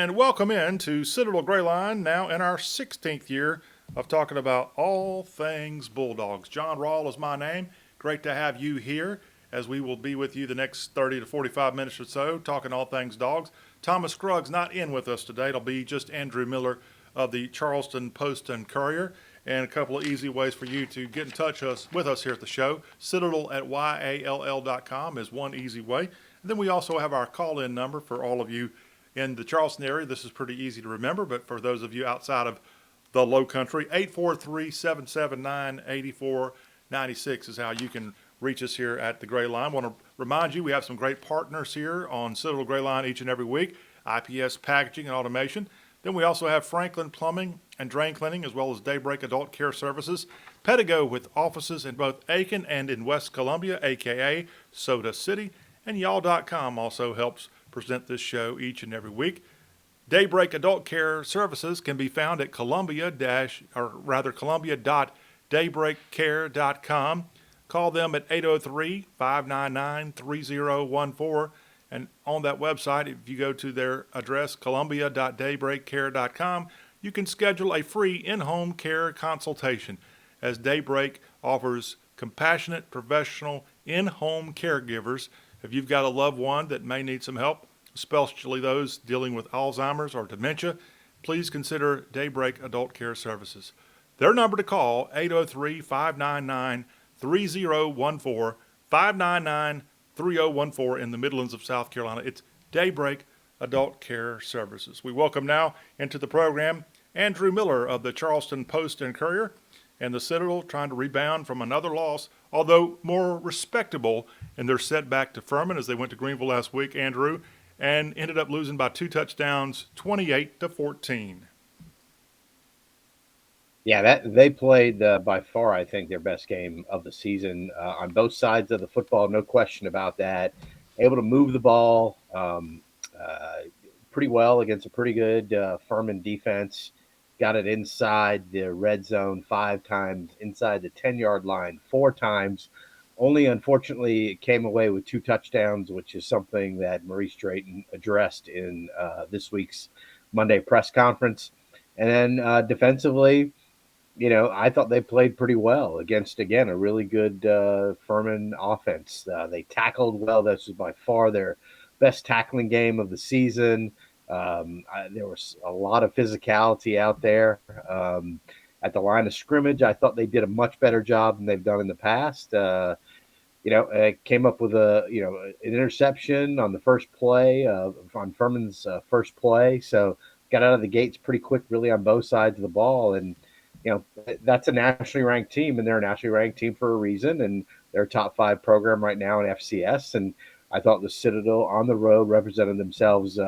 And welcome in to Citadel Greyline, now in our 16th year of talking about all things Bulldogs. John Rawl is my name. Great to have you here as we will be with you the next 30 to 45 minutes or so talking all things dogs. Thomas Scruggs not in with us today. It'll be just Andrew Miller of the Charleston Post and Courier. And a couple of easy ways for you to get in touch with us here at the show. Citadel at YALL.com is one easy way. And then we also have our call-in number for all of you in the Charleston area. This is pretty easy to remember, but for those of you outside of the low country, 843-779-8496 is how you can reach us here at the Gray Line. I want to remind you we have some great partners here on Citadel Gray Line each and every week, IPS Packaging and Automation. Then we also have Franklin Plumbing and Drain Cleaning, as well as Daybreak Adult Care Services. Pedigo with offices in both Aiken and in West Columbia, a.k.a. Soda City. And y'all.com also helps present this show each and every week. Daybreak Adult Care Services can be found at Columbia.daybreakcare.com. Call them at 803-599-3014. And on that website, if you go to their address, Columbia.daybreakcare.com, you can schedule a free in-home care consultation as Daybreak offers compassionate, professional, in-home caregivers. If you've got a loved one that may need some help, especially those dealing with Alzheimer's or dementia, please consider Daybreak Adult Care Services. Their number to call, 803-599-3014, 599-3014 in the Midlands of South Carolina. It's Daybreak Adult Care Services. We welcome now into the program Andrew Miller of the Charleston Post and Courier, and the Citadel trying to rebound from another loss, although more respectable in their setback to Furman as they went to Greenville last week, Andrew, and ended up losing by 2 touchdowns, 28-14. Yeah, they played by far, I think, their best game of the season on both sides of the football. No question about that. Able to move the ball pretty well against a pretty good Furman defense. Got it inside the red zone 5 times, inside the 10-yard line 4 times. Only, unfortunately, it came away with 2 touchdowns, which is something that Maurice Drayton addressed in this week's Monday press conference. And then defensively, I thought they played pretty well against, again, a really good Furman offense. They tackled well. This was by far their best tackling game of the season. There was a lot of physicality out there. At the line of scrimmage, I thought they did a much better job than they've done in the past. Came up with an interception on the first play, on Furman's first play. So got out of the gates pretty quick, really, on both sides of the ball. And, that's a nationally ranked team, and they're a nationally ranked team for a reason. And they're a top 5 program right now in FCS. And I thought the Citadel on the road represented themselves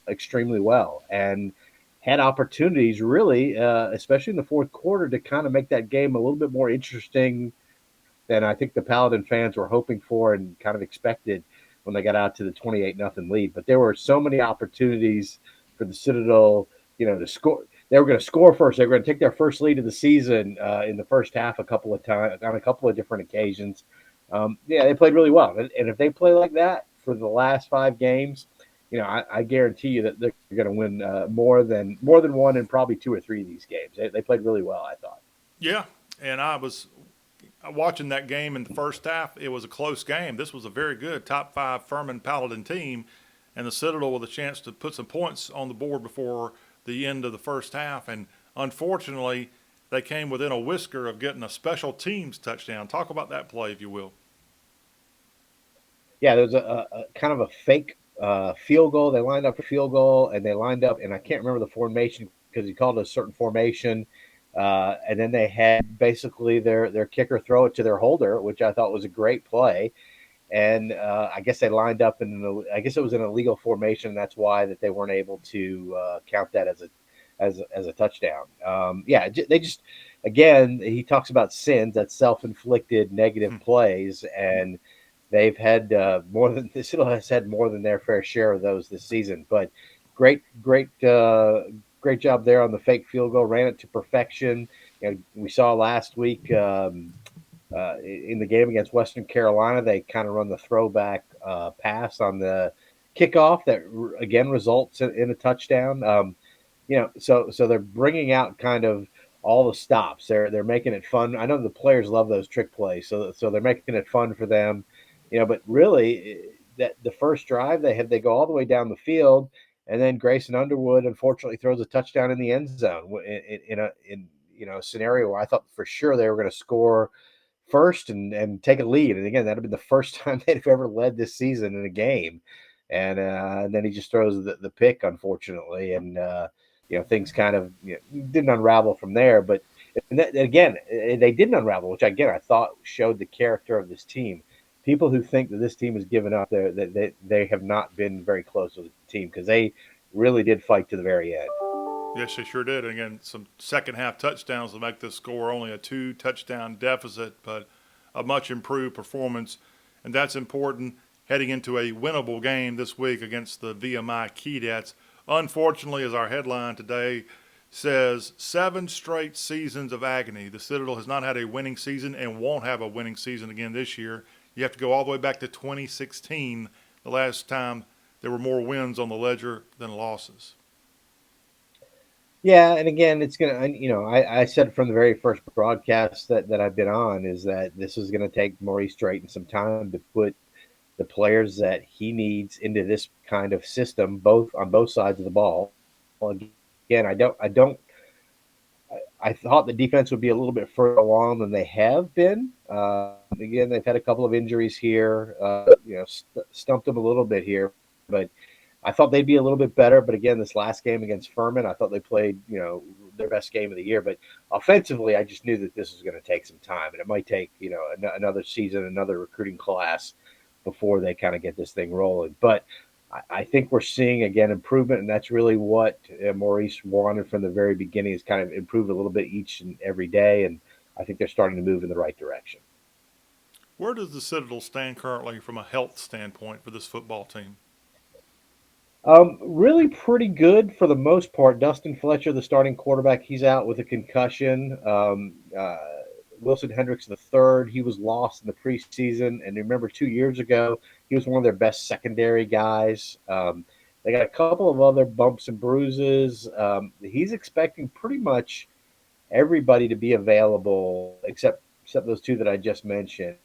extremely well and had opportunities, really, especially in the fourth quarter, to kind of make that game a little bit more interesting than I think the Paladin fans were hoping for and kind of expected when they got out to the 28-0 lead. But there were so many opportunities for the Citadel, to score. They were going to score first. They were going to take their first lead of the season in the first half a couple of times on a couple of different occasions. They played really well. And if they play like that for the last 5 games, I guarantee you that they're going to win more than one and probably 2 or 3 of these games. They played really well, I thought. Yeah, and I was watching that game in the first half. It was a close game. This was a very good top 5 Furman Paladin team, and the Citadel with a chance to put some points on the board before the end of the first half. And unfortunately, they came within a whisker of getting a special teams touchdown. Talk about that play, if you will. Yeah, there was a kind of a fake field goal. They lined up a field goal, and they lined up, and I can't remember the formation because he called it a certain formation. And then they had basically their kicker throw it to their holder, which I thought was a great play. And I guess they lined up I guess it was an illegal formation. That's why that they weren't able to count that as a touchdown. They just, again, he talks about sins, that's self-inflicted negative plays, and they've had the Citadel has had more than their fair share of those this season. But great job there on the fake field goal. Ran it to perfection. We saw last week in the game against Western Carolina, they kind of run the throwback pass on the kickoff that again results in a touchdown. So they're bringing out kind of all the stops. They're making it fun. I know the players love those trick plays, so they're making it fun for them. But really, that the first drive they go all the way down the field, and then Grayson Underwood unfortunately throws a touchdown in the end zone in a scenario where I thought for sure they were going to score first and take a lead. And again, that'd have been the first time they'd have ever led this season in a game. And then he just throws the pick, unfortunately, and things kind of didn't unravel from there. But again, they didn't unravel, which again I thought showed the character of this team. People who think that this team has given up, they have not been very close with the team because they really did fight to the very end. Yes, they sure did. And again, some second half touchdowns to make this score only a 2-touchdown deficit, but a much improved performance. And that's important heading into a winnable game this week against the VMI Keydets. Unfortunately, as our headline today says, 7 straight seasons of agony. The Citadel has not had a winning season and won't have a winning season again this year. You have to go all the way back to 2016, the last time there were more wins on the ledger than losses. Yeah, and again, it's gonna. I said from the very first broadcast that I've been on is that this is gonna take Maurice Drayton some time to put the players that he needs into this kind of system, both on both sides of the ball. Well, again, I thought the defense would be a little bit further along than they have been. Again, they've had a couple of injuries here, stumped them a little bit here, but I thought they'd be a little bit better, but again, this last game against Furman, I thought they played, their best game of the year. But offensively, I just knew that this was going to take some time, and it might take, another season, another recruiting class before they kind of get this thing rolling. But I think we're seeing again improvement, and that's really what Maurice wanted from the very beginning. Is kind of improve a little bit each and every day, and I think they're starting to move in the right direction. Where does the Citadel stand currently from a health standpoint for this football team? Really pretty good for the most part. Dustin Fletcher, the starting quarterback, he's out with a concussion. Wilson Hendricks the third, he was lost in the preseason, and remember 2 years ago, he was one of their best secondary guys. They got a couple of other bumps and bruises. He's expecting pretty much everybody to be available except those two that I just mentioned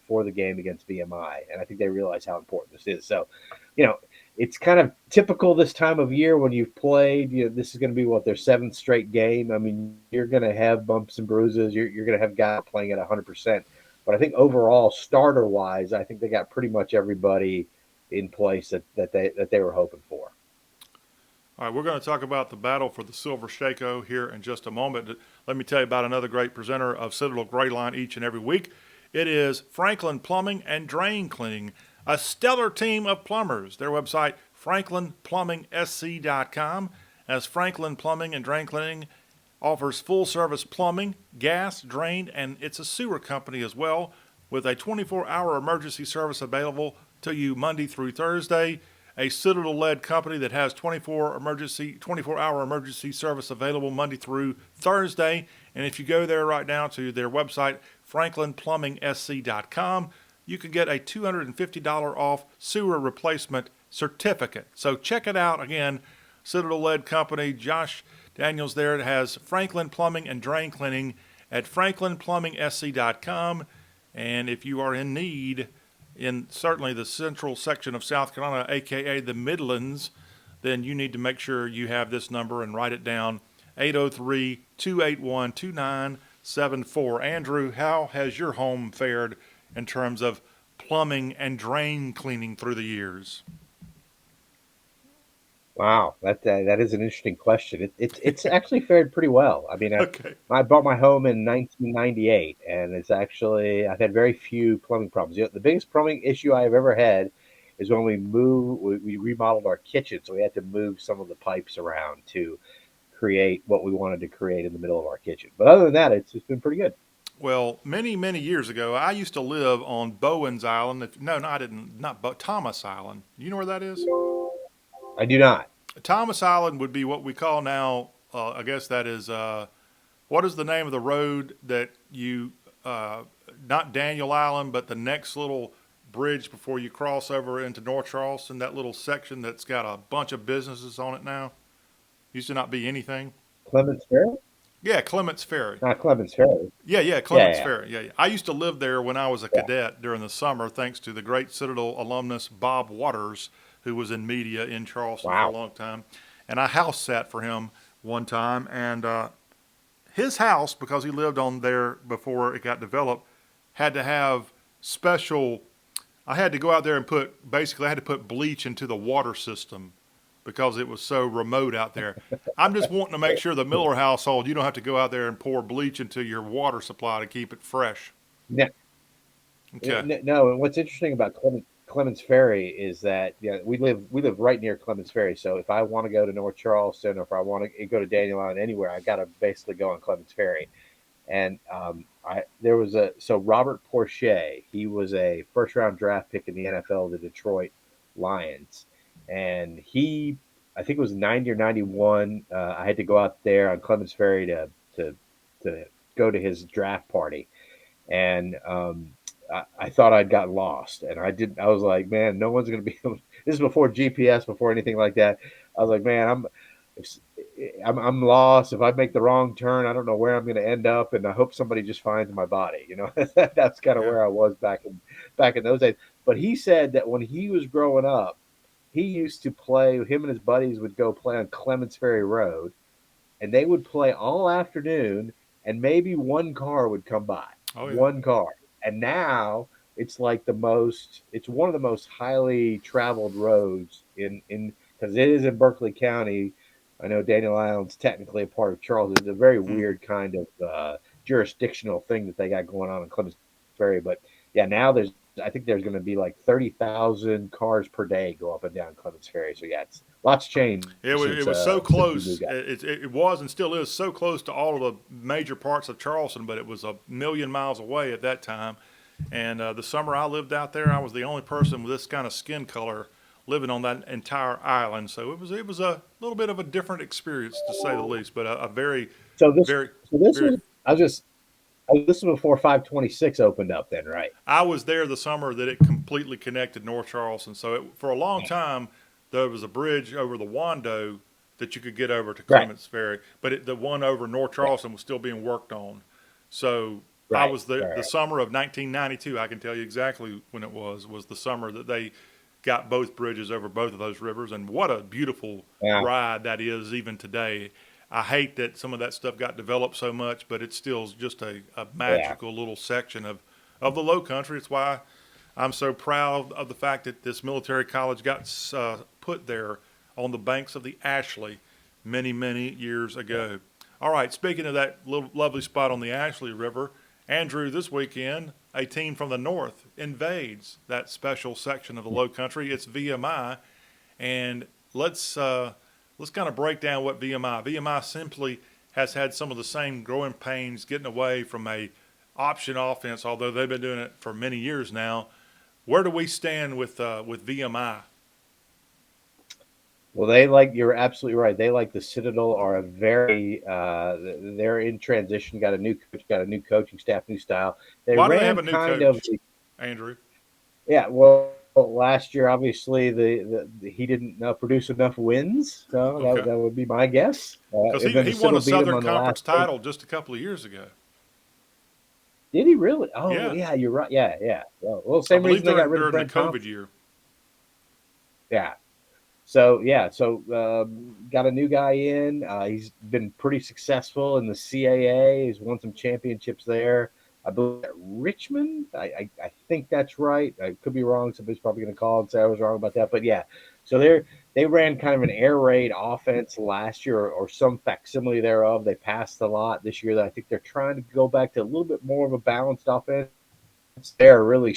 for the game against VMI, and I think they realize how important this is. So, you know, it's kind of typical this time of year when you've played. This is going to be their seventh straight game. I mean, you're going to have bumps and bruises. You're going to have guys playing at 100%. But I think overall, starter wise, I think they got pretty much everybody in place that they were hoping for. All right, we're going to talk about the battle for the Silver Shako here in just a moment. Let me tell you about another great presenter of Citadel Gray Line each and every week. It is Franklin Plumbing and Drain Cleaning, a stellar team of plumbers. Their website, franklinplumbing.sc.com, as Franklin Plumbing and Drain Cleaning offers full-service plumbing, gas, drain, and it's a sewer company as well, with a 24-hour emergency service available to you Monday through Thursday. A Citadel-led company that has 24-hour emergency service available Monday through Thursday. And if you go there right now to their website, franklinplumbing.sc.com, you can get a $250 off sewer replacement certificate. So check it out. Again, Citadel-led company. Josh Daniels there has Franklin Plumbing and Drain Cleaning at franklinplumbing.sc.com. And if you are in need in certainly the central section of South Carolina, aka the Midlands, then you need to make sure you have this number and write it down, 803-281-2974. Andrew, how has your home fared in terms of plumbing and drain cleaning through the years? Wow, that is an interesting question. It's actually fared pretty well. I mean, Okay. I bought my home in 1998, and I've had very few plumbing problems. The biggest plumbing issue I have ever had is when we remodeled our kitchen, so we had to move some of the pipes around to create what we wanted to create in the middle of our kitchen. But other than that, it's been pretty good. Well, many, many years ago, I used to live on Bowen's Island. No, I didn't. Thomas Island. You know where that is? I do not. Thomas Island would be what we call now, I guess that is, what is the name of the road that not Daniel Island, but the next little bridge before you cross over into North Charleston, that little section that's got a bunch of businesses on it now. Used to not be anything. Clements Ferry? Yeah, Clements Ferry. Not Clements Ferry. Yeah, Yeah, Clements yeah, Ferry. Yeah. I used to live there when I was a yeah. cadet during the summer, thanks to the great Citadel alumnus Bob Waters, who was in media in Charleston for a Wow. long time. And I house sat for him one time. And his house, because he lived on there before it got developed, had to have special. I had to go out there and I had to put bleach into the water system because it was so remote out there. I'm just wanting to make sure the Miller household, you don't have to go out there and pour bleach into your water supply to keep it fresh. No, Okay. no. And what's interesting about Clements Ferry is that we live right near Clements Ferry. So if I want to go to North Charleston or if I want to go to Dandelion anywhere, I got to basically go on Clements Ferry. And I there was a so Robert Porcher, he was a first round draft pick in the NFL, the Detroit Lions, and he I think it was 90 or 91. I had to go out there on Clements Ferry to to go to his draft party, and I thought I'd gotten lost, and I didn't. I was like, man, no one's going to be. This is before GPS, before anything like that. I was like, man, if, I'm lost. If I make the wrong turn, I don't know where I'm going to end up, and I hope somebody just finds my body. That's kind of Yeah. where I was back in those days. But he said that when he was growing up, he used to play. Him and his buddies would go play on Clements Ferry Road, and they would play all afternoon, and maybe one car would come by, Oh yeah. one car. And now it's like it's one of the most highly traveled roads in because it is in Berkeley County. I know Daniel Island's technically a part of Charles. It's a very Mm. weird kind of jurisdictional thing that they got going on in Clemens Ferry. But yeah, now I think there's going to be like 30,000 cars per day go up and down Clemens Ferry. So yeah, it's lots changed It was so since we close. moved out. It was and still is so close to all of the major parts of Charleston, but it was a million miles away at that time. And the summer I lived out there, I was the only person with this kind of skin color living on that entire island. So it was a little bit of a different experience to say the least, but a very So this very so this very. was this was before 526 opened up then, right? I was there the summer that it completely connected North Charleston. So for a long time, there was a bridge over the Wando that you could get over to Right. Clements Ferry, but the one over North Right. Charleston was still being worked on. So I Right. was the Right. summer of 1992. I can tell you exactly when it was the summer that they got both bridges over both of those rivers, and what a beautiful Yeah. ride that is even today. I hate that some of that stuff got developed so much, but it's still just a Yeah. magical little section of the low country. It's why I'm so proud of the fact that this military college got put there on the banks of the Ashley many, many years ago. All right, speaking of that little lovely spot on the Ashley River, Andrew, this weekend, a team from the north invades that special section of the low country. It's VMI, and let's kind of break down what VMI. VMI simply has had some of the same growing pains getting away from a option offense, although they've been doing it for many years now. Where do we stand with VMI? Well, you're absolutely right. They like the Citadel are a very they're in transition. Got a new coach, got a new coaching staff, new style. They Why do they have ran a new kind of coach, Andrew? yeah. Well, last year obviously he didn't produce enough wins, so Okay, that would be my guess. because And then he the won Citadel a beat him Southern on the Conference last play. title just a couple of years ago. Did he really? Oh Yeah, yeah, you're right. Yeah, yeah. Well, I same believe reason they got during rid of during the Brent COVID Thompson. year. Yeah. So yeah, so got a new guy in. He's been pretty successful in the CAA. He's won some championships there. I believe at Richmond. I think that's right. I could be wrong. Somebody's probably going to call and say I was wrong about that. But yeah, so they ran kind of an air raid offense last year, or some facsimile thereof. They passed a lot this year. I think they're trying to go back to a little bit more of a balanced offense. They're really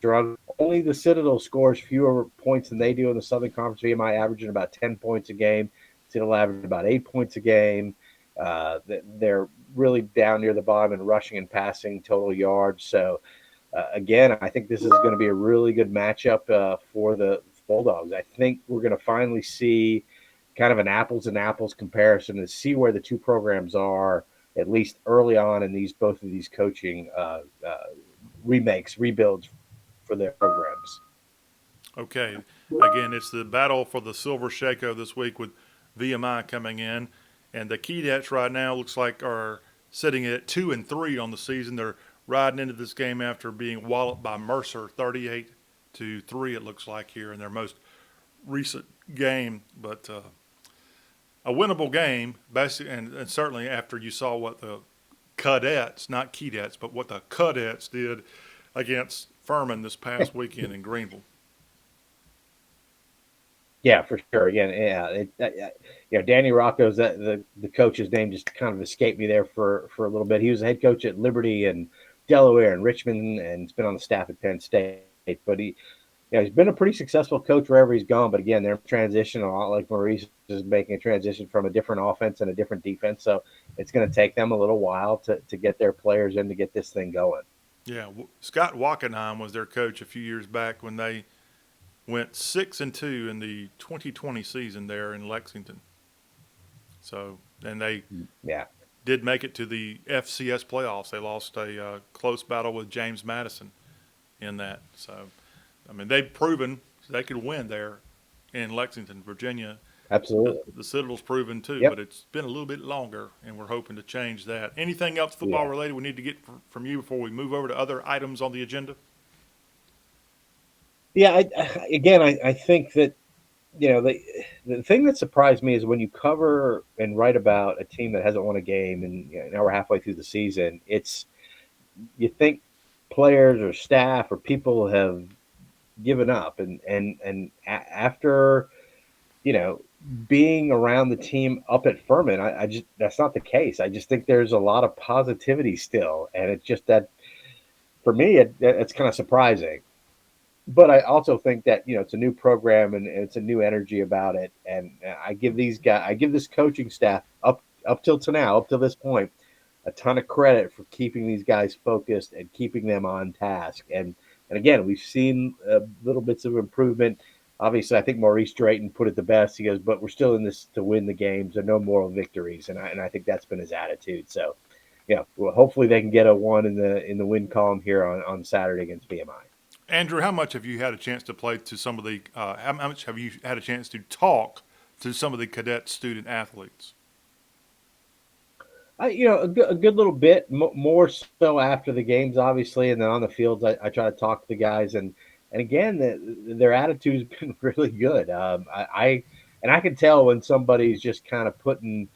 struggle. Only the Citadel scores fewer points than they do in the Southern Conference. VMI averaging about 10 points a game. Citadel averaging about 8 points a game. They're really down near the bottom in rushing and passing total yards. So, again, I think this is going to be a really good matchup for the Bulldogs. I think we're going to finally see kind of an apples and apples comparison to see where the two programs are, at least early on in both of these coaching rebuilds for their programs. Okay. Again, it's the battle for the Silver Shako this week with VMI coming in. And the Keydets right now looks like are sitting at 2-3 on the season. They're riding into this game after being walloped by Mercer 38-3, it looks like, here in their most recent game. But a winnable game, basically, and certainly after you saw what the Cadets, not Keydets, but what the Cadets did against Furman this past weekend in Greenville. Yeah, for sure. Again, Danny Rocco's the coach's name just kind of escaped me there for a little bit. He was a head coach at Liberty and Delaware and Richmond, and he's been on the staff at Penn State. But he's been a pretty successful coach wherever he's gone. But again, they're transition a lot like Maurice is making a transition from a different offense and a different defense. So it's going to take them a little while to get their players in to get this thing going. Yeah, Scott Wackenheim was their coach a few years back when they went 6-2 in the 2020 season there in Lexington. So, and they did make it to the FCS playoffs. They lost a close battle with James Madison in that. So, I mean, they've proven they could win there in Lexington, Virginia. Absolutely. The Citadel's proven too, Yep. but it's been a little bit longer, and we're hoping to change that. Anything else football related we need to get from you before we move over to other items on the agenda? Yeah, I think that the thing that surprised me is when you cover and write about a team that hasn't won a game, and now we're halfway through the season. You think players or staff or people have given up, and after being around the team up at Furman, I just that's not the case. I just think there's a lot of positivity still, and it's just that for me it's kind of surprising. But I also think that it's a new program and it's a new energy about it, and I give this coaching staff up till this point, a ton of credit for keeping these guys focused and keeping them on task. And again, we've seen little bits of improvement. Obviously, I think Maurice Drayton put it the best. He goes, "But we're still in this to win the games and no moral victories," and I think that's been his attitude. So, well, hopefully they can get a one in the win column here on Saturday against VMI. Andrew, how much have you had a chance to play to some of the? How much have you had a chance to talk to some of the cadet student athletes? A good little bit more so after the games, obviously, and then on the fields, I try to talk to the guys, and again, their attitude's been really good. I can tell when somebody's just kind of putting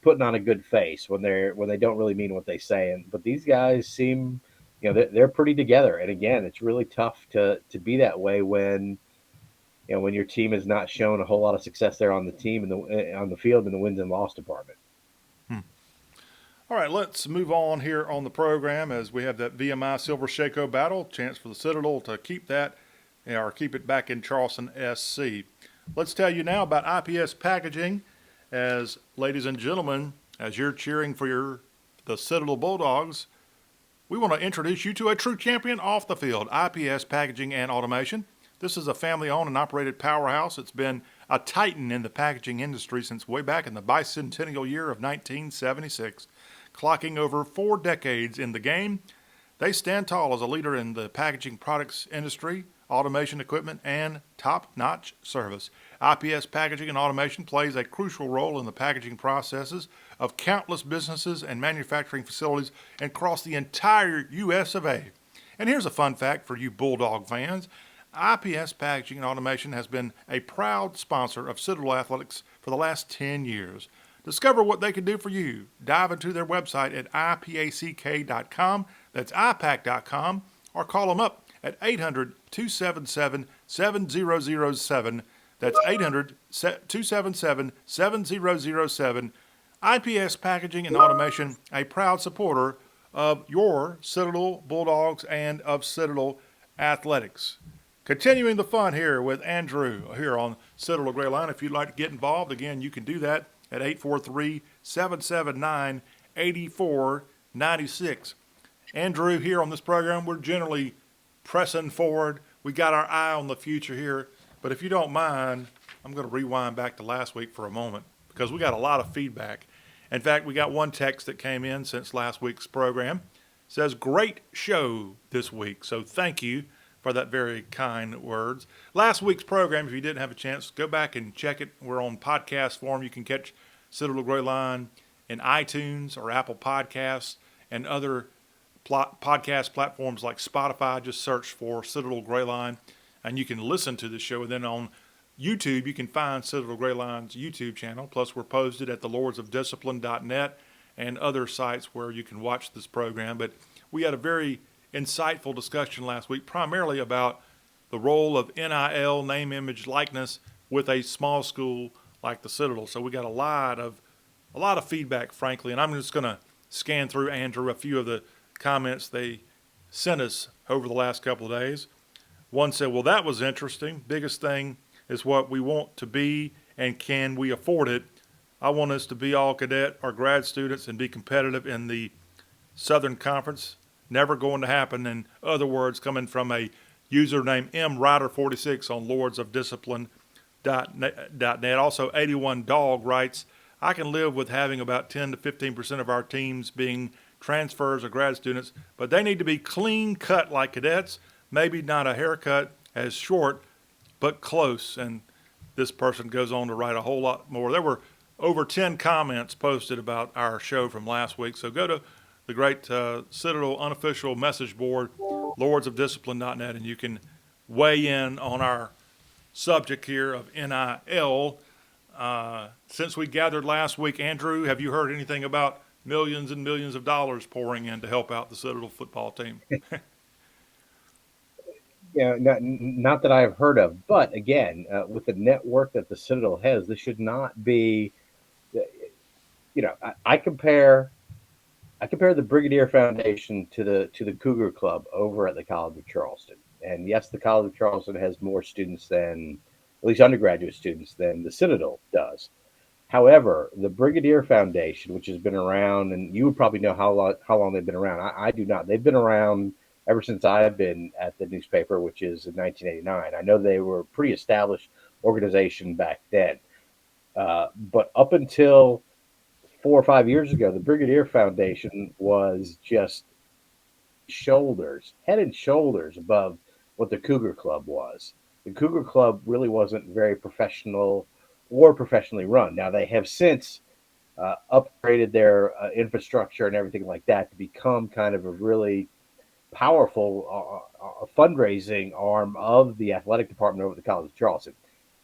on a good face when they don't really mean what they say, but these guys seem. They're pretty together, and again, it's really tough to be that way when when your team has not shown a whole lot of success there on the team and on the field in the wins and loss department. All right, let's move on here on the program as we have that VMI Silver Shako battle. Chance for the Citadel to keep that or keep it back in Charleston SC. Let's tell you now about IPS Packaging, as ladies and gentlemen, as you're cheering for the Citadel Bulldogs. We want to introduce you to a true champion off the field, IPS Packaging and Automation. This is a family-owned and operated powerhouse. It's been a titan in the packaging industry since way back in the bicentennial year of 1976, clocking over 4 decades in the game. They stand tall as a leader in the packaging products industry, automation equipment, and top-notch service. IPS Packaging and Automation plays a crucial role in the packaging processes of countless businesses and manufacturing facilities across the entire U.S. of A. And here's a fun fact for you Bulldog fans. IPS Packaging and Automation has been a proud sponsor of Citadel Athletics for the last 10 years. Discover what they can do for you. Dive into their website at ipack.com, that's ipack.com, or call them up at 800-277-7007. That's 800-277-7007. IPS Packaging and Automation, a proud supporter of your Citadel Bulldogs and of Citadel Athletics. Continuing the fun here with Andrew here on Citadel Gray Line. If you'd like to get involved, again, you can do that at 843-779-8496. Andrew, here on this program, we're generally pressing forward. We got our eye on the future here. But if you don't mind, I'm going to rewind back to last week for a moment because we got a lot of feedback. In fact, we got one text that came in since last week's program. It says, great show this week. So thank you for that very kind words. Last week's program, if you didn't have a chance, go back and check it. We're on podcast form. You can catch Citadel Gray Line in iTunes or Apple Podcasts and other podcast platforms like Spotify. Just search for Citadel Gray Line, and you can listen to the show. And then on YouTube, you can find Citadel Gray Line's YouTube channel. Plus, we're posted at thelordsofdiscipline.net and other sites where you can watch this program. But we had a very insightful discussion last week, primarily about the role of NIL, name, image, likeness, with a small school like the Citadel. So we got a lot of feedback, frankly, and I'm just going to scan through, Andrew, a few of the comments they sent us over the last couple of days. One said, well, that was interesting. Biggest thing is what we want to be, and can we afford it? I want us to be all cadet or grad students and be competitive in the Southern Conference. Never going to happen. In other words, coming from a user named mrider46 on lordsofdiscipline.net. Also, 81 Dog writes, I can live with having about 10 to 15% of our teams being transfers or grad students, but they need to be clean cut like cadets, maybe not a haircut as short, but close. And this person goes on to write a whole lot more. There were over 10 comments posted about our show from last week. So go to the great Citadel unofficial message board, lordsofdiscipline.net, and you can weigh in on our subject here of NIL. Since we gathered last week, Andrew, have you heard anything about millions and millions of dollars pouring in to help out the Citadel football team? Yeah, not that I have heard of, but again, with the network that the Citadel has, this should not be. I compare the Brigadier Foundation to the Cougar Club over at the College of Charleston, and yes, the College of Charleston has more students than, at least undergraduate students, than the Citadel does. However, the Brigadier Foundation, which has been around, and you would probably know how long they've been around. I do not. They've been around ever since I've been at the newspaper, which is in 1989. I know they were a pretty established organization back then. But up until 4 or 5 years ago, the Brigadier Foundation was just head and shoulders above what the Cougar Club was. The Cougar Club really wasn't very professional or professionally run. Now, they have since upgraded their infrastructure and everything like that to become kind of a really powerful fundraising arm of the athletic department over at the College of Charleston.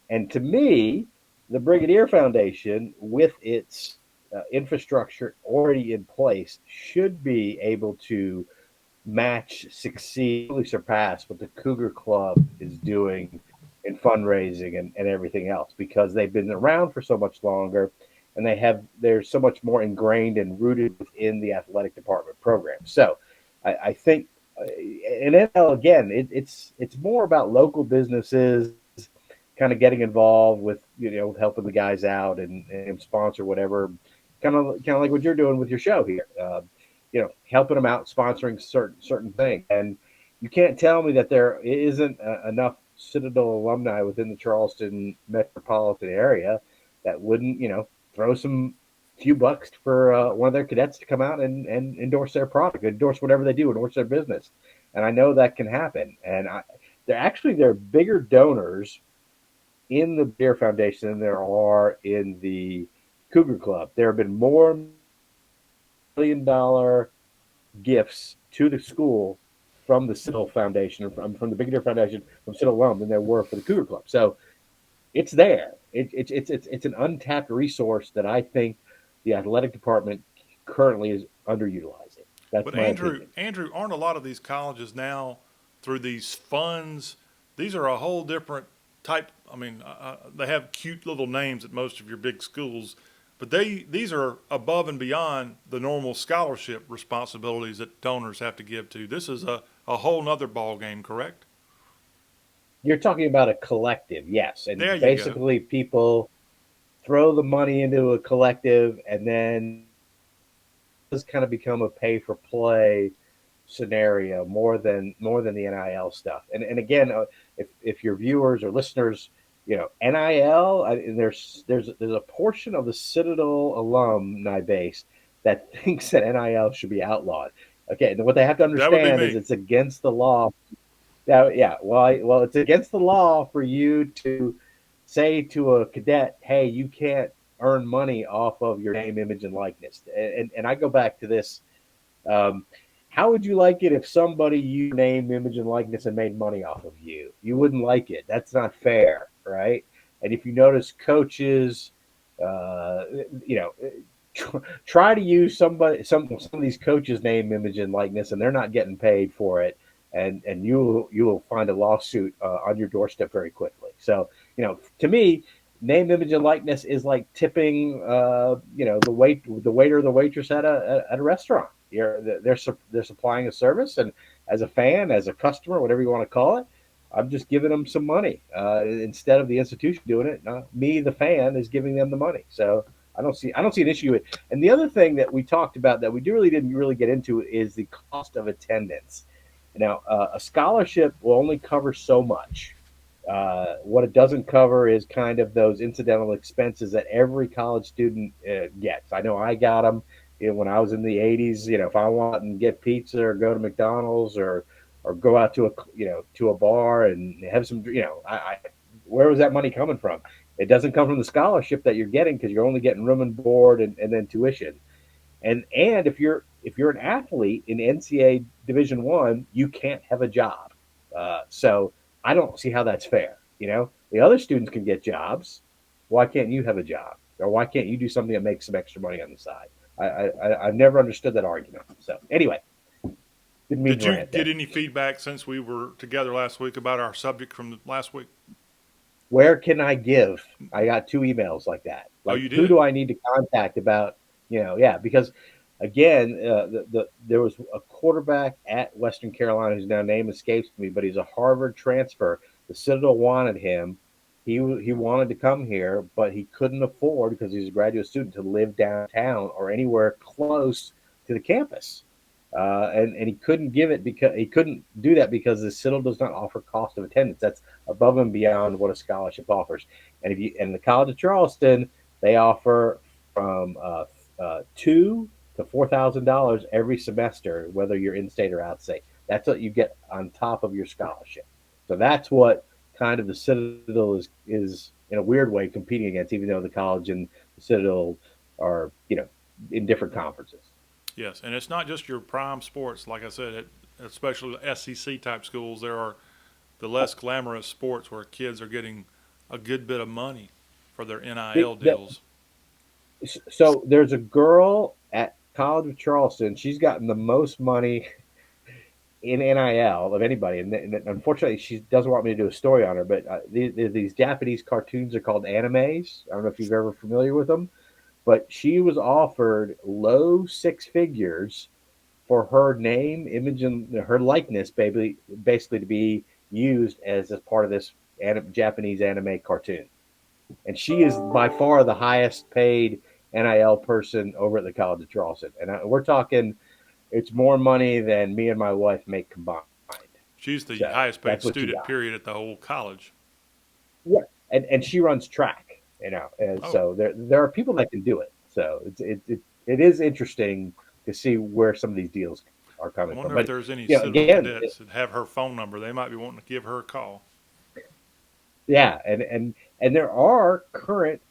And to me, the Brigadier Foundation, with its infrastructure already in place, should be able to match, succeed, really surpass what the Cougar Club is doing in fundraising and everything else, because they've been around for so much longer, and they're so much more ingrained and rooted within the athletic department program. So I think in NL, again, it's more about local businesses kind of getting involved with, helping the guys out and sponsor whatever, kind of like what you're doing with your show here, helping them out, sponsoring certain things. And you can't tell me that there isn't enough Citadel alumni within the Charleston metropolitan area that wouldn't, throw some few bucks for one of their cadets to come out and endorse their product, endorse whatever they do, endorse their business. And I know that can happen. And they're bigger donors in the Beer Foundation than there are in the Cougar Club. There have been more $1 million gifts to the school from the Citadel Foundation, from the Brigadier Foundation, from Citadel alum, than there were for the Cougar Club. So it's there. It's an untapped resource that I think the athletic department currently is underutilizing. That's But my opinion. Andrew, aren't a lot of these colleges now, through these funds, these are a whole different type. I mean, they have cute little names at most of your big schools, but these are above and beyond the normal scholarship responsibilities that donors have to give to. This is a whole nother ball game, correct? You're talking about a collective, yes. And There you basically people throw the money into a collective, and then it's kind of become a pay for play scenario more than the NIL stuff. And again, if your viewers or listeners, NIL, and there's a portion of the Citadel alumni base that thinks that NIL should be outlawed. Okay, and what they have to That would be understand is me. it's against the law. Now, yeah, well, it's against the law for you to say to a cadet, "Hey, you can't earn money off of your name, image, and likeness." And I go back to this. Um, how would you like it if somebody used name, image, and likeness and made money off of you? You wouldn't like it. That's not fair, right? And if you notice, coaches, uh, you know, try to use some of these coaches' name, image, and likeness, and they're not getting paid for it, and you will find a lawsuit on your doorstep very quickly. So, to me, name, image, and likeness is like tipping, the waiter or the waitress at a restaurant. They're supplying a service, and as a fan, as a customer, whatever you want to call it, I'm just giving them some money instead of the institution doing it. Me, the fan, is giving them the money. So I don't see an issue with it. And the other thing that we talked about that we didn't really get into is the cost of attendance. Now, a scholarship will only cover so much. What it doesn't cover is kind of those incidental expenses that every college student gets. I know I got them. When I was in the '80s. If I want and get pizza or go to McDonald's or go out to a bar and have some, where was that money coming from? It doesn't come from the scholarship that you're getting because you're only getting room and board and then tuition. And if you're an athlete in NCAA Division One, you can't have a job. So I don't see how that's fair. The other students can get jobs. Why can't you have a job? Or why can't you do something that makes some extra money on the side? I've never understood that argument. So anyway, didn't mean Did to you rant get there. any feedback since we were together last week about our subject from last week? Where can I give? I got two emails like that. Oh, Like, you who did? do I need to contact about? Yeah, because again, there was a quarterback at Western Carolina whose now name escapes me, but he's a Harvard transfer. The Citadel wanted him. He wanted to come here, but he couldn't afford because he's a graduate student to live downtown or anywhere close to the campus. And he couldn't give it because he couldn't do that because the Citadel does not offer cost of attendance. That's above and beyond what a scholarship offers. And the College of Charleston, they offer from $2,000 to $4,000 every semester, whether you're in state or out state. That's what you get on top of your scholarship. So that's what kind of the Citadel is in a weird way competing against, even though the college and the Citadel are in different conferences. Yes, and it's not just your prime sports. Like I said, especially the SEC type schools, there are the less glamorous sports where kids are getting a good bit of money for their The, NIL the, deals. so there's a girl at College of Charleston. She's gotten the most money in NIL of anybody, and unfortunately, she doesn't want me to do a story on her. But these Japanese cartoons are called animes. I don't know if you've ever familiar with them, but she was offered low six figures for her name, image, and her likeness, basically to be used as a part of this Japanese anime cartoon. And she is by far the highest paid NIL person over at the College of Charleston. And we're talking, it's more money than me and my wife make combined. She's the So highest paid that's what she student got. period at the whole college. Yeah, and she runs track, and Oh, so there are people that can do it. So it is interesting to see where some of these deals are I coming from. wonder if But there's any Citadel again, cadets that have her phone number. They might be wanting to give her a call. yeah, and there are current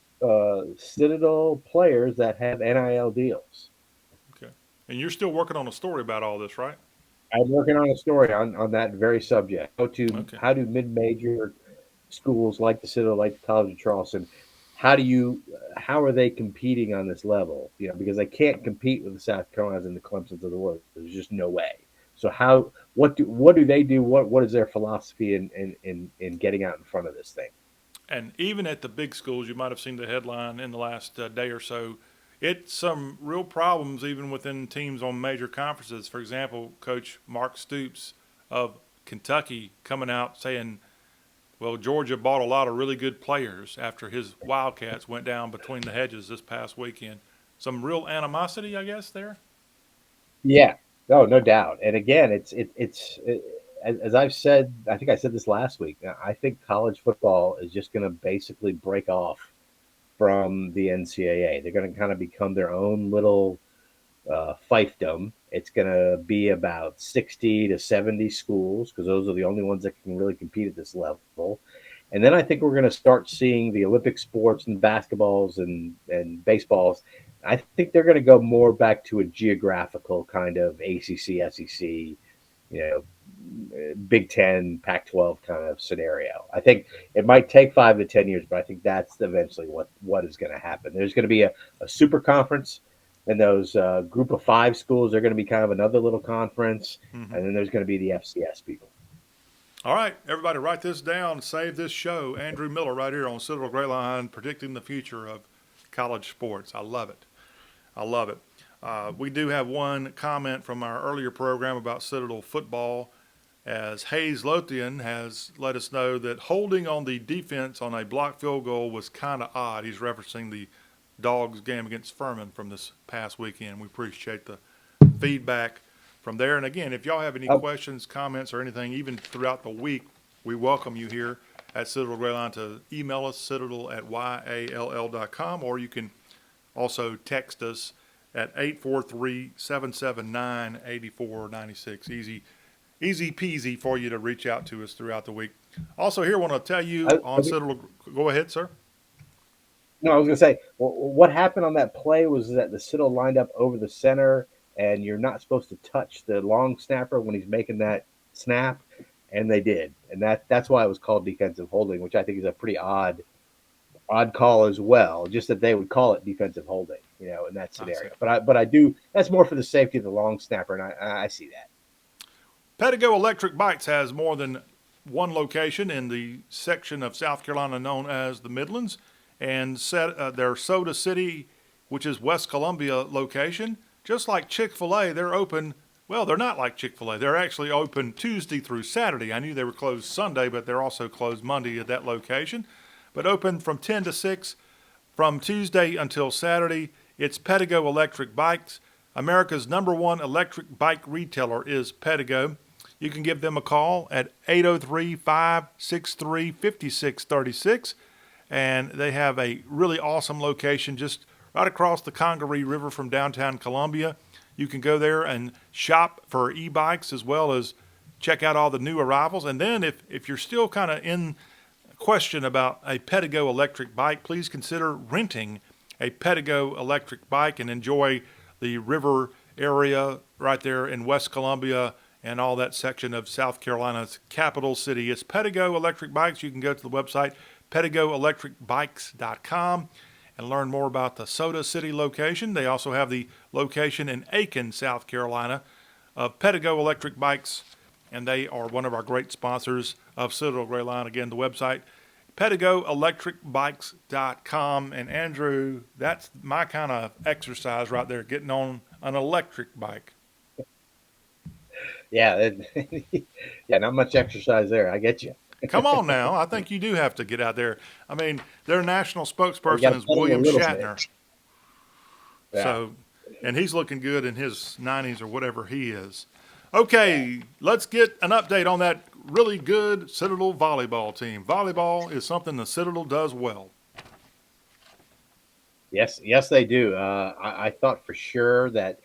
Citadel players that have NIL deals. Okay. And you're still working on a story about all this, right? I'm working on a story on that very subject. Okay. How do mid-major schools like the Citadel, like the College of Charleston, how are they competing on this level? Because they can't compete with the South Carolinas and the Clemsons of the world. There's just no way. So what do they do? What is their philosophy in getting out in front of this thing? And even at the big schools, you might have seen the headline in the last day or so. It's some real problems even within teams on major conferences. For example, Coach Mark Stoops of Kentucky coming out saying, well, Georgia bought a lot of really good players after his Wildcats went down between the hedges this past weekend. Some real animosity, I guess, there. Yeah, no, no doubt. And again, as I've said. I think I said this last week. I think college football is just going to basically break off from the NCAA. They're going to kind of become their own little fiefdom, It's going to be about 60 to 70 schools because those are the only ones that can really compete at this level. And then I think we're going to start seeing the Olympic sports and basketballs and baseballs. I think they're going to go more back to a geographical kind of ACC, SEC, Big Ten, Pac-12 kind of scenario. I think it might take 5 to 10 years, but I think that's eventually what is going to happen. There's going to be a super conference, and those group of five schools are going to be kind of another little conference, and then there's going to be the FCS people. All right, everybody, write this down. Save this show. Andrew Miller, right here on Citadel Gray Line, predicting the future of college sports. I love it. I love it. We do have one comment from our earlier program about Citadel football, as Hayes Lothian has let us know that holding on the defense on a blocked field goal was kind of odd. He's referencing the Dogs game against Furman from this past weekend. We appreciate the feedback from there. And again, if y'all have any questions, comments, or anything, even throughout the week, we welcome you here at Citadel Gray Line to email us, citadel@yall.com, or you can also text us at 843-779-8496. Easy peasy for you to reach out to us throughout the week. Also here, I want to tell you on Citadel, go ahead, sir. No, I was going to say, what happened on that play was that the Citadel lined up over the center, and you're not supposed to touch the long snapper when he's making that snap, and they did. And that's why it was called defensive holding, which I think is a pretty odd call as well, just that they would call it defensive holding, in that scenario. But I do, that's more for the safety of the long snapper, and I see that. Pedigo Electric Bikes has more than one location in the section of South Carolina known as the Midlands, and their Soda City, which is West Columbia location, just like Chick-fil-A, they're open. Well, they're not like Chick-fil-A. They're actually open Tuesday through Saturday. I knew they were closed Sunday, but they're also closed Monday at that location. But open from 10 to 6 from Tuesday until Saturday. It's Pedigo Electric Bikes. America's #1 electric bike retailer is Pedigo. You can give them a call at 803-563-5636. And they have a really awesome location just right across the Congaree River from downtown Columbia. You can go there and shop for e-bikes as well as check out all the new arrivals. And then if you're still kind of in question about a Pedigo electric bike, please consider renting a Pedigo electric bike and enjoy the river area right there in West Columbia and all that section of South Carolina's capital city. It's Pedigo Electric Bikes. You can go to the website PedigoElectricBikes.com and learn more about the Soda City location. They also have the location in Aiken, South Carolina of Pedigo Electric Bikes, and they are one of our great sponsors of Citadel Gray Line. Again, the website, PedigoElectricBikes.com. And Andrew, that's my kind of exercise right there, getting on an electric bike. Yeah, not much exercise there. I get you. Come on now. I think you do have to get out there. I mean, their national spokesperson is William Shatner. Yeah. So, and he's looking good in his 90s or whatever he is. Okay, let's get an update on that really good Citadel volleyball team. Volleyball is something the Citadel does well. Yes, they do. I thought for sure that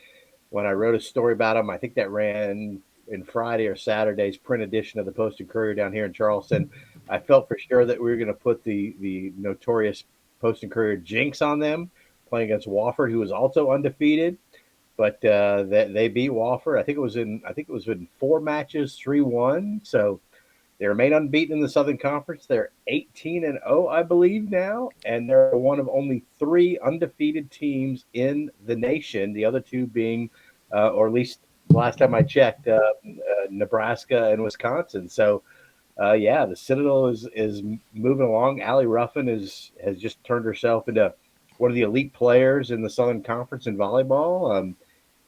when I wrote a story about them, I think that ran in Friday or Saturday's print edition of the Post and Courier down here in Charleston, I felt for sure that we were going to put the notorious Post and Courier jinx on them, playing against Wofford, who was also undefeated. But they beat Wofford. I think it was in 4 matches, 3-1. So they remain unbeaten in the Southern Conference. They're 18-0, I believe now, and they're one of only 3 undefeated teams in the nation. The other 2 being, or at least last time I checked, Nebraska and Wisconsin. So, the Citadel is moving along. Allie Ruffin has just turned herself into one of the elite players in the Southern Conference in volleyball.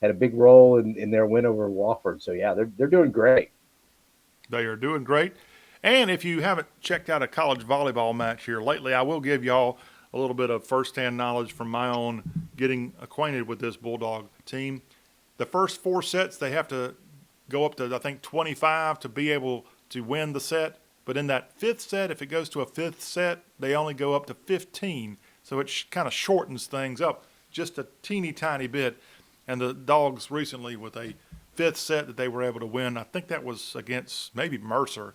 Had a big role in their win over Wofford. So, yeah, they're doing great. They are doing great. And if you haven't checked out a college volleyball match here lately, I will give y'all a little bit of firsthand knowledge from my own getting acquainted with this Bulldog team. The first 4 sets, they have to go up to, I think, 25 to be able to win the set. But in that 5th set, if it goes to a 5th set, they only go up to 15. So it kind of shortens things up just a teeny tiny bit. And the Dogs recently with a fifth set that they were able to win. I think that was against maybe Mercer,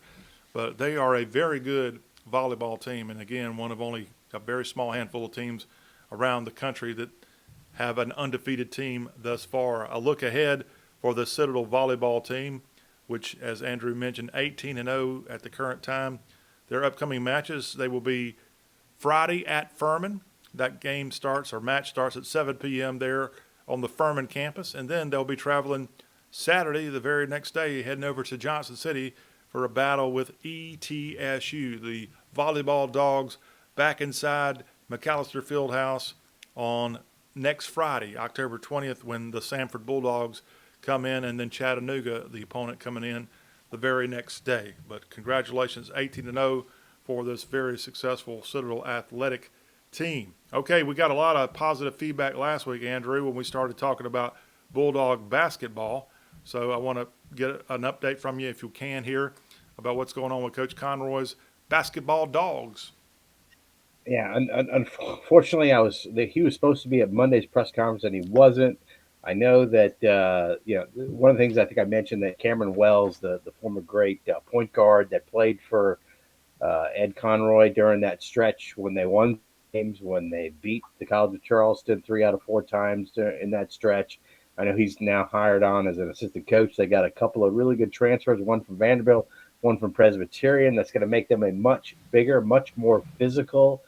but they are a very good volleyball team. And again, one of only a very small handful of teams around the country that have an undefeated team thus far. A look ahead for the Citadel volleyball team, which, as Andrew mentioned, 18-0 at the current time. Their upcoming matches, they will be Friday at Furman. That game starts, or match starts at 7 p.m. there on the Furman campus. And then they'll be traveling Saturday, the very next day, heading over to Johnson City for a battle with ETSU, the volleyball Dogs, back inside McAllister Fieldhouse on next Friday, October 20th, when the Sanford Bulldogs come in, and then Chattanooga, the opponent, coming in the very next day. But congratulations, 18-0 for this very successful Citadel athletic team. Okay, we got a lot of positive feedback last week, Andrew, when we started talking about Bulldog basketball. So I want to get an update from you, if you can, here about what's going on with Coach Conroy's basketball Dogs. Yeah, unfortunately, he was supposed to be at Monday's press conference and he wasn't. I know that one of the things I think I mentioned that Cameron Wells, the former great point guard that played for Ed Conroy during that stretch when they won games, when they beat the College of Charleston 3 out of 4 times in that stretch. I know he's now hired on as an assistant coach. They got a couple of really good transfers, one from Vanderbilt, one from Presbyterian. That's going to make them a much bigger, much more physical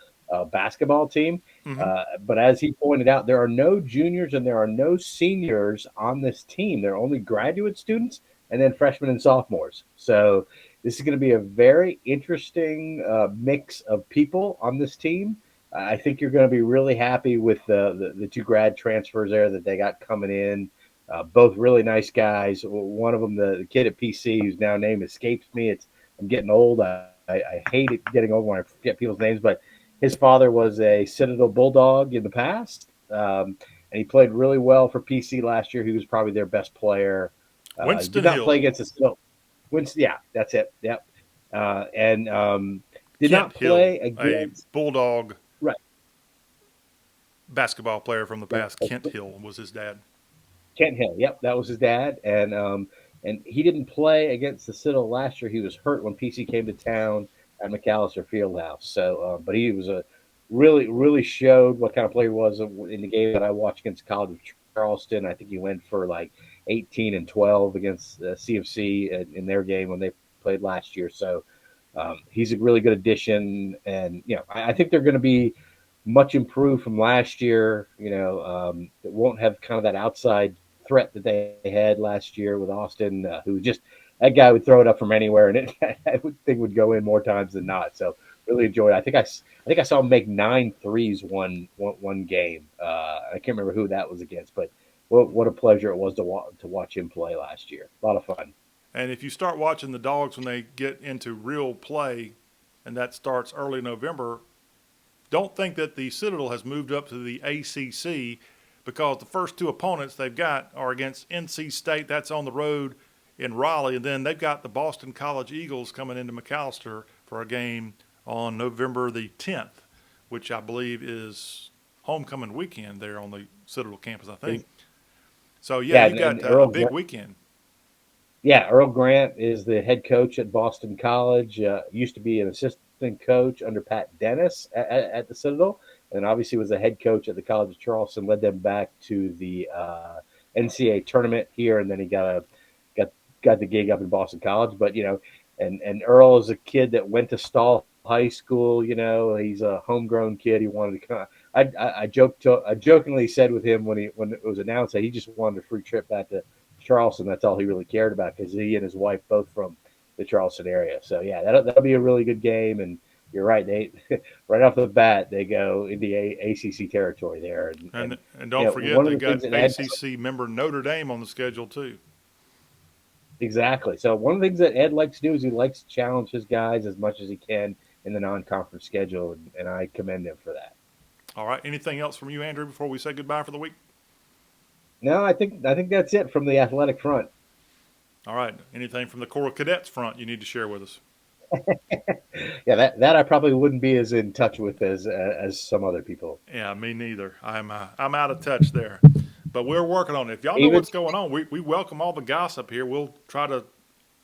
basketball team. Mm-hmm. But as he pointed out, there are no juniors and there are no seniors on this team. They're only graduate students and then freshmen and sophomores. So this is going to be a very interesting mix of people on this team. I think you're going to be really happy with the 2 grad transfers there that they got coming in. Both really nice guys. One of them, the kid at PC, whose now name escapes me. I'm getting old. I hate it getting old when I forget people's names, but his father was a Citadel Bulldog in the past, and he played really well for PC last year. He was probably their best player. Winston did not Hill. play against the Citadel. Winston, yeah, that's it. Yep. And did Kent not play Hill, against a Bulldog right. basketball player from the past. Kent Hill was his dad. Kent Hill, yep, that was his dad, and he didn't play against the Citadel last year. He was hurt when PC came to town at McAllister Fieldhouse. So, but he was really showed what kind of player he was in the game that I watched against College of Charleston. I think he went for like 18 and 12 against CFC in their game when they played last year. So he's a really good addition, and I think they're going to be much improved from last year. It won't have kind of that outside threat that they had last year with Austin, who just that guy would throw it up from anywhere, and I would think would go in more times than not. So really enjoyed it. I think I saw him make 9 threes one game. I can't remember who that was against, but what a pleasure it was to watch him play last year. A lot of fun. And if you start watching the Dogs when they get into real play, and that starts early November, don't think that the Citadel has moved up to the ACC, because the first 2 opponents they've got are against NC State. That's on the road in Raleigh. And then they've got the Boston College Eagles coming into McAllister for a game on November the 10th, which I believe is homecoming weekend there on the Citadel campus, I think. So, yeah, you got a big weekend. Yeah, Earl Grant is the head coach at Boston College. Used to be an assistant coach under Pat Dennis at the Citadel, and obviously was the head coach at the College of Charleston. Led them back to the NCAA tournament here, and then he got the gig up in Boston College. But and Earl is a kid that went to Stall High School. He's a homegrown kid. He wanted to come. I jokingly said with him when it was announced that he just wanted a free trip back to Charleston. That's all he really cared about, because he and his wife both from the Charleston area. So yeah, that'll be a really good game. And you're right, they right off the bat they go into ACC territory there. And don't forget they got ACC member Notre Dame on the schedule too. Exactly. So one of the things that Ed likes to do is he likes to challenge his guys as much as he can in the non-conference schedule, and I commend him for that. All right. Anything else from you, Andrew, before we say goodbye for the week? No, I think that's it from the athletic front. All right. Anything from the Corps of Cadets front you need to share with us? Yeah, that I probably wouldn't be as in touch with as some other people. Yeah, me neither. I'm out of touch there. but we're working on it. If y'all know Even what's going on, we welcome all the gossip here. We'll try to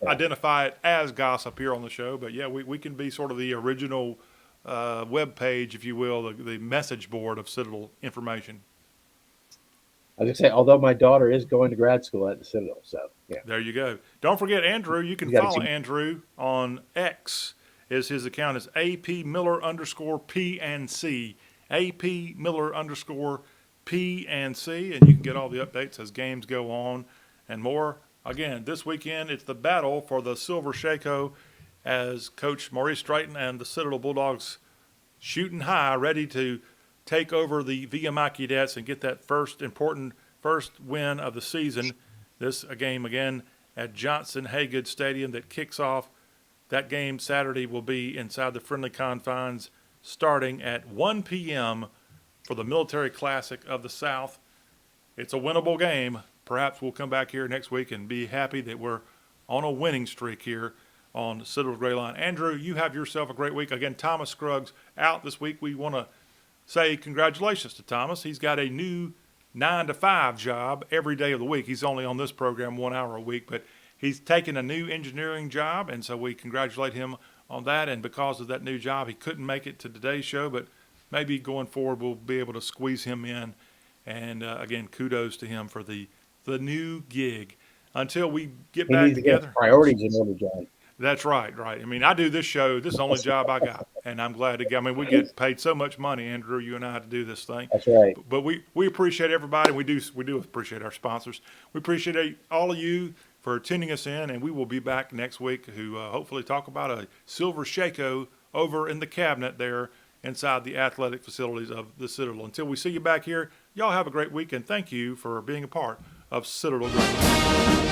identify it as gossip here on the show. But yeah, we can be sort of the original web page, if you will, the message board of Citadel information. I was gonna say, although my daughter is going to grad school at the Citadel, so yeah. There you go. Don't forget Andrew. You can You gotta follow see- Andrew on X. His account is AP Miller _ PNC. AP Miller _ PNC, and you can get all the updates as games go on and more. Again, this weekend it's the battle for the Silver Shako as Coach Maurice Straighton and the Citadel Bulldogs shooting high, ready to take over the VMI Cadets and get that important first win of the season. This a game again at Johnson Haygood Stadium that kicks off. That game Saturday will be inside the friendly confines starting at 1 p.m. for the Military Classic of the South. It's a winnable game. Perhaps we'll come back here next week and be happy that we're on a winning streak here on Citadel Gray Line. Andrew, you have yourself a great week. Again, Thomas Scruggs out this week. We want to say congratulations to Thomas. He's got a new 9-to-5 job every day of the week. He's only on this program 1 hour a week, but he's taken a new engineering job, and so we congratulate him on that. And because of that new job, he couldn't make it to today's show, but maybe going forward we'll be able to squeeze him in. And again, kudos to him for the new gig. Until we get He back needs to get his together. priorities in order, John. That's right. I mean, I do this show. This is the only job I got, and I'm glad to get. I mean, we get paid so much money, Andrew, you and I, to do this thing. That's right. But we appreciate everybody. We do appreciate our sponsors. We appreciate all of you for tuning us in, and we will be back next week to hopefully talk about a Silver Shako over in the cabinet there inside the athletic facilities of the Citadel. Until we see you back here, y'all have a great week, and thank you for being a part of Citadel Gray Line.